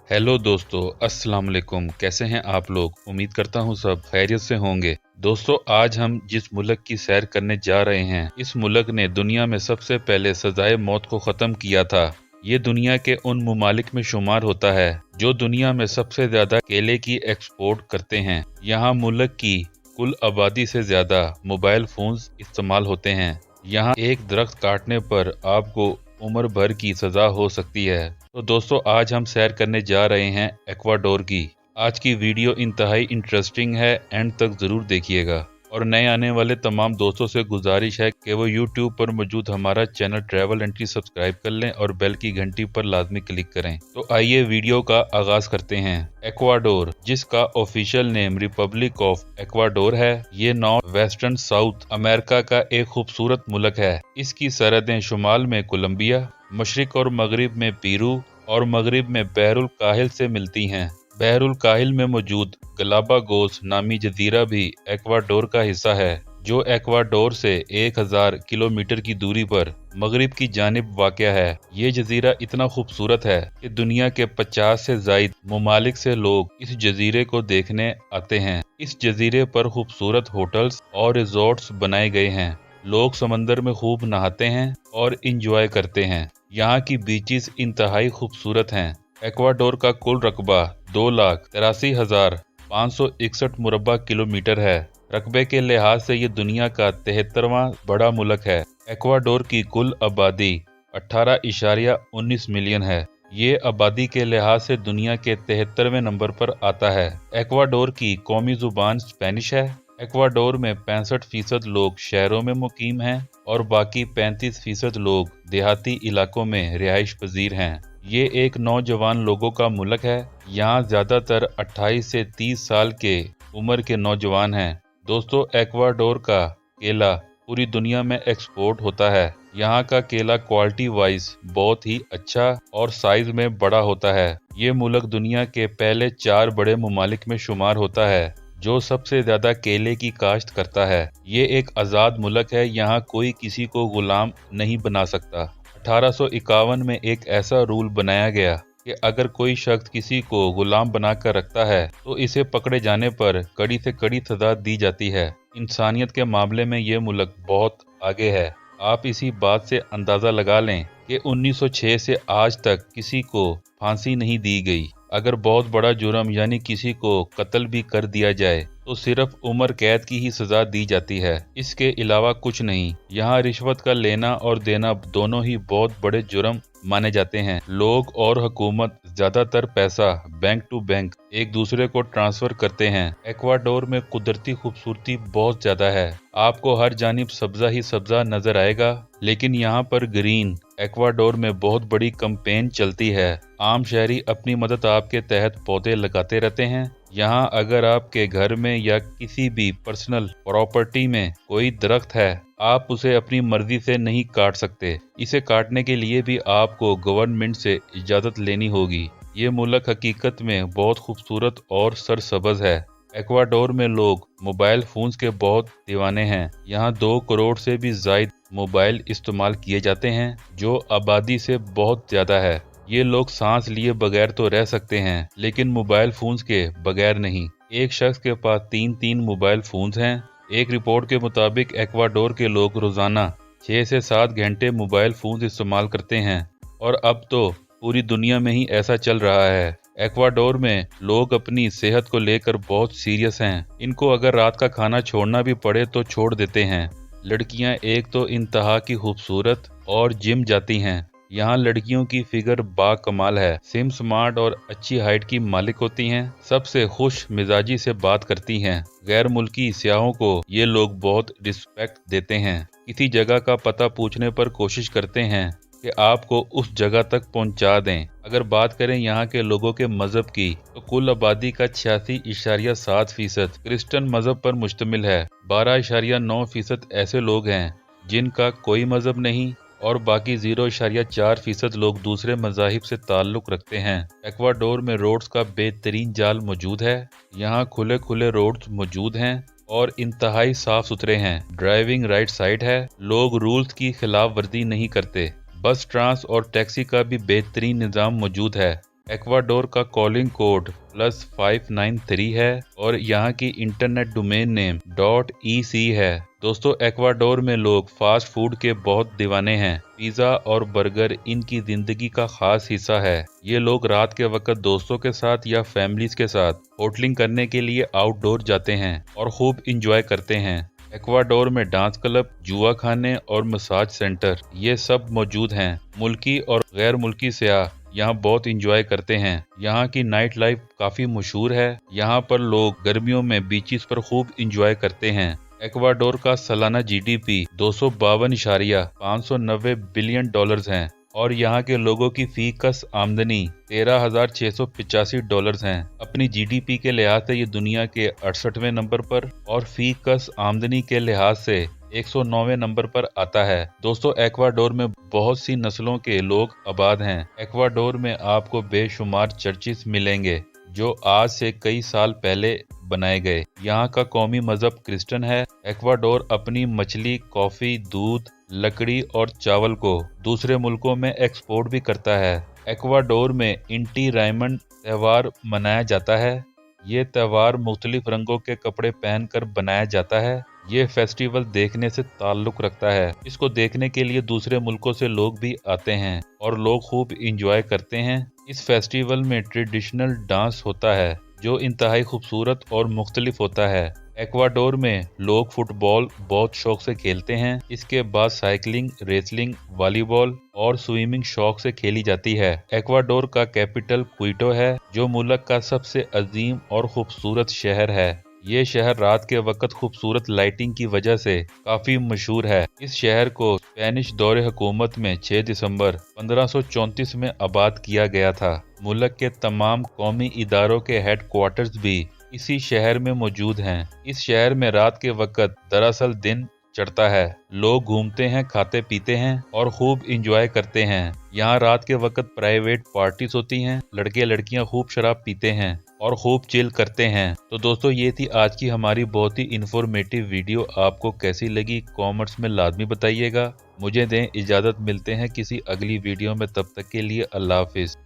Hello दोस्तों, अस्सलाम वालेकुम। कैसे हैं आप लोग? उम्मीद करता हूं सब खैरियत से होंगे। दोस्तों, आज हम जिस मुल्क की सैर करने जा रहे हैं, इस मुल्क ने दुनिया में सबसे पहले सजाए मौत को ख़त्म किया था। ये दुनिया के उन ममालिक में शुमार होता है जो दुनिया में सबसे ज़्यादा केले की एक्सपोर्ट करते हैं। यहाँ मुल्क की कुल आबादी से ज़्यादा मोबाइल फ़ोन्स इस्तेमाल होते हैं। यहाँ एक दरख्त काटने पर आपको उम्र भर की सज़ा हो सकती है। तो दोस्तों, आज हम सैर करने जा रहे हैं एक्वाडोर की। आज की वीडियो इंतहाई इंटरेस्टिंग है, एंड तक ज़रूर देखिएगा। और नए आने वाले तमाम दोस्तों से गुजारिश है कि वो YouTube पर मौजूद हमारा चैनल ट्रैवल एंट्री सब्सक्राइब कर लें और बेल की घंटी पर लाजमी क्लिक करें। तो आइए वीडियो का आगाज करते हैं। एक्वाडोर, जिसका official name Republic of Ecuador है, ये नॉर्थ वेस्टर्न साउथ अमेरिका का एक खूबसूरत मुल्क है। इसकी सरहदें शुमाल में कोलंबिया, मशरिक और मगरिब में पेरू और मगरिब में बहरुल काहिल से मिलती हैं। बहरुल काहिल में मौजूद गलापागोस नामी जजीरा भी एक्वाडोर का हिस्सा है, जो एक्वाडोर से 1000 किलोमीटर की दूरी पर मगरिब की जानिब वाक़या है। ये जजीरा इतना खूबसूरत है कि दुनिया के 50 से ज़ायद ममालिक से लोग इस जजीरे को देखने आते हैं। इस जजीरे पर खूबसूरत होटल्स और रिजॉर्ट्स बनाए गए हैं। लोग समंदर में खूब नहाते हैं और इंजॉय करते हैं। यहाँ की बीचेस इंतहाई खूबसूरत हैं। एक्वाडोर का कुल रकबा 2,83,561 मुरबा किलोमीटर है। रकबे के लिहाज से ये दुनिया का 73वां बड़ा मुल्क है। एक्वाडोर की कुल आबादी 18.19 मिलियन है। ये आबादी के लिहाज से दुनिया के 73वें नंबर पर आता है। एक्वाडोर की कौमी जुबान स्पेनिश है। एक्वाडोर में 65% लोग शहरों में मुकीम हैं और बाकी 35% लोग देहाती इलाकों में रिहाइश पजीर हैं। ये एक नौजवान लोगों का मुल्क है। यहाँ ज़्यादातर 28 से 30 साल के उम्र के नौजवान हैं। दोस्तों, एक्वाडोर का केला पूरी दुनिया में एक्सपोर्ट होता है। यहाँ का केला क्वालिटी वाइज बहुत ही अच्छा और साइज में बड़ा होता है। ये मुल्क दुनिया के पहले 4 बड़े ममालिक में शुमार होता है जो सबसे ज्यादा केले की काश्त करता है। ये एक आज़ाद मुल्क है। यहाँ कोई किसी को गुलाम नहीं बना सकता। 1851 में एक ऐसा रूल बनाया गया कि अगर कोई शख्स किसी को गुलाम बनाकर रखता है तो इसे पकड़े जाने पर कड़ी से कड़ी सजा दी जाती है। इंसानियत के मामले में ये मुल्क बहुत आगे है। आप इसी बात से अंदाज़ा लगा लें कि 1906 से आज तक किसी को फांसी नहीं दी गई। अगर बहुत बड़ा जुर्म यानी किसी को कत्ल भी कर दिया जाए तो सिर्फ उम्र कैद की ही सजा दी जाती है, इसके अलावा कुछ नहीं। यहाँ रिश्वत का लेना और देना दोनों ही बहुत बड़े जुर्म माने जाते हैं। लोग और हुकूमत ज्यादातर पैसा बैंक टू बैंक एक दूसरे को ट्रांसफर करते हैं। एक्वाडोर में कुदरती खूबसूरती बहुत ज्यादा है। आपको हर जानिब सब्जा ही सब्जा नजर आएगा, लेकिन यहाँ पर ग्रीन एक्वाडोर में बहुत बड़ी कैंपेन चलती है। आम शहरी अपनी मदद आपके तहत पौधे लगाते रहते हैं। यहाँ अगर आपके घर में या किसी भी पर्सनल प्रॉपर्टी में कोई दरख्त है, आप उसे अपनी मर्जी से नहीं काट सकते। इसे काटने के लिए भी आपको गवर्नमेंट से इजाज़त लेनी होगी। ये मुल्क हकीकत में बहुत खूबसूरत और सरसब्ज है। एक्वाडोर में लोग मोबाइल फोन्स के बहुत दीवाने हैं। यहाँ 2 करोड़ से भी ज़ायद मोबाइल इस्तेमाल किए जाते हैं, जो आबादी से बहुत ज़्यादा है। ये लोग सांस लिए बगैर तो रह सकते हैं, लेकिन मोबाइल फोन्स के बगैर नहीं। एक शख्स के पास 3 मोबाइल फोन्स हैं। एक रिपोर्ट के मुताबिक एक्वाडोर के लोग रोजाना 6 से 7 घंटे मोबाइल फोन्स इस्तेमाल करते हैं, और अब तो पूरी दुनिया में ही ऐसा चल रहा है। एक्वाडोर में लोग अपनी सेहत को लेकर बहुत सीरियस हैं। इनको अगर रात का खाना छोड़ना भी पड़े तो छोड़ देते हैं। लड़कियां एक तो इंतहा की खूबसूरत और जिम जाती हैं। यहाँ लड़कियों की फिगर बाकमाल है। सिम स्मार्ट और अच्छी हाइट की मालिक होती हैं। सबसे खुश मिजाजी से बात करती हैं। गैर मुल्की सियाहों को ये लोग बहुत रिस्पेक्ट देते हैं। किसी जगह का पता पूछने पर कोशिश करते हैं कि आपको उस जगह तक पहुंचा दें। अगर बात करें यहाँ के लोगों के मजहब की, तो कुल आबादी का 86.7% क्रिश्चियन मजहब पर मुश्तमिल है। 12.9% ऐसे लोग हैं जिनका कोई मजहब नहीं, और बाकी 0.4% लोग दूसरे मजाहिब से ताल्लुक रखते हैं। एक्वाडोर में रोड्स का बेहतरीन जाल मौजूद है। यहाँ खुले खुले रोड्स मौजूद हैं और इंतहाई साफ सुथरे हैं। ड्राइविंग राइट साइड है। लोग रूल्स की खिलाफ वर्जी नहीं करते। बस ट्रांस और टैक्सी का भी बेहतरीन निज़ाम मौजूद है। एक्वाडोर का कॉलिंग कोड +593 है और यहाँ की इंटरनेट डोमेन नेम .ec है। दोस्तों, एक्वाडोर में लोग फास्ट फूड के बहुत दीवाने हैं। पिज्जा और बर्गर इनकी जिंदगी का खास हिस्सा है। ये लोग रात के वक्त दोस्तों के साथ या फैमिलीज के साथ होटलिंग करने के लिए आउटडोर जाते हैं और खूब इंजॉय करते हैं। एक्वाडोर में डांस क्लब, जुआ खाने और मसाज सेंटर ये सब मौजूद हैं। मुल्की और गैर मुल्की सयाह यहाँ बहुत इंजॉय करते हैं। यहाँ की नाइट लाइफ काफी मशहूर है। यहाँ पर लोग गर्मियों में बीचेस पर खूब इंजॉय करते हैं। एक्वाडोर का सालाना GDP 252.590 बिलियन डॉलर्स हैं और यहाँ के लोगों की फी कस आमदनी $13,685 हैं। अपनी GDP के लिहाज से ये दुनिया के 68वें नंबर पर और फी कस आमदनी के लिहाज से 109वें नंबर पर आता है। दोस्तों, एक्वाडोर में बहुत सी नस्लों के लोग आबाद हैं। एक्वाडोर में आपको बेशुमार चर्चिस मिलेंगे जो आज से कई साल पहले बनाए गए। यहाँ का कौमी मजहब क्रिश्चियन है। एक्वाडोर अपनी मछली, कॉफी, दूध, लकड़ी और चावल को दूसरे मुल्कों में एक्सपोर्ट भी करता है। एक्वाडोर में इंटी रायमंड त्योहार मनाया जाता है। ये त्योहार मुख्तलिफ रंगों के कपड़े पहनकर बनाया जाता है। ये फेस्टिवल देखने से ताल्लुक रखता है। इसको देखने के लिए दूसरे मुल्कों से लोग भी आते हैं और लोग खूब इंजॉय करते हैं। इस फेस्टिवल में ट्रेडिशनल डांस होता है जो इंतहाई खूबसूरत और मुख्तलिफ होता है। एक्वाडोर में लोग फुटबॉल बहुत शौक से खेलते हैं। इसके बाद साइकिलिंग, रेसलिंग, वॉलीबॉल और स्विमिंग शौक से खेली जाती है। एक्वाडोर का कैपिटल क्विटो है जो मुल्क का सबसे अजीम और खूबसूरत शहर है। ये शहर रात के वक्त खूबसूरत लाइटिंग की वजह से काफी मशहूर है। इस शहर को स्पेनिश दौरे हुकूमत में 6 दिसंबर 1534 में आबाद किया गया था। मुल्क के तमाम कौमी इदारों के हेडक्वार्टर्स भी इसी शहर में मौजूद हैं। इस शहर में रात के वक्त दरअसल दिन चढ़ता है। लोग घूमते हैं, खाते पीते हैं और खूब इंजॉय करते हैं। यहाँ रात के वक्त प्राइवेट पार्टीज होती हैं। लड़के लड़कियाँ खूब शराब पीते हैं और खूब चिल करते हैं। तो दोस्तों, ये थी आज की हमारी बहुत ही इंफॉर्मेटिव वीडियो। आपको कैसी लगी कमेंट्स में लाजमी बताइएगा। मुझे दें इजाज़त, मिलते हैं किसी अगली वीडियो में। तब तक के लिए अल्लाह हाफिज़।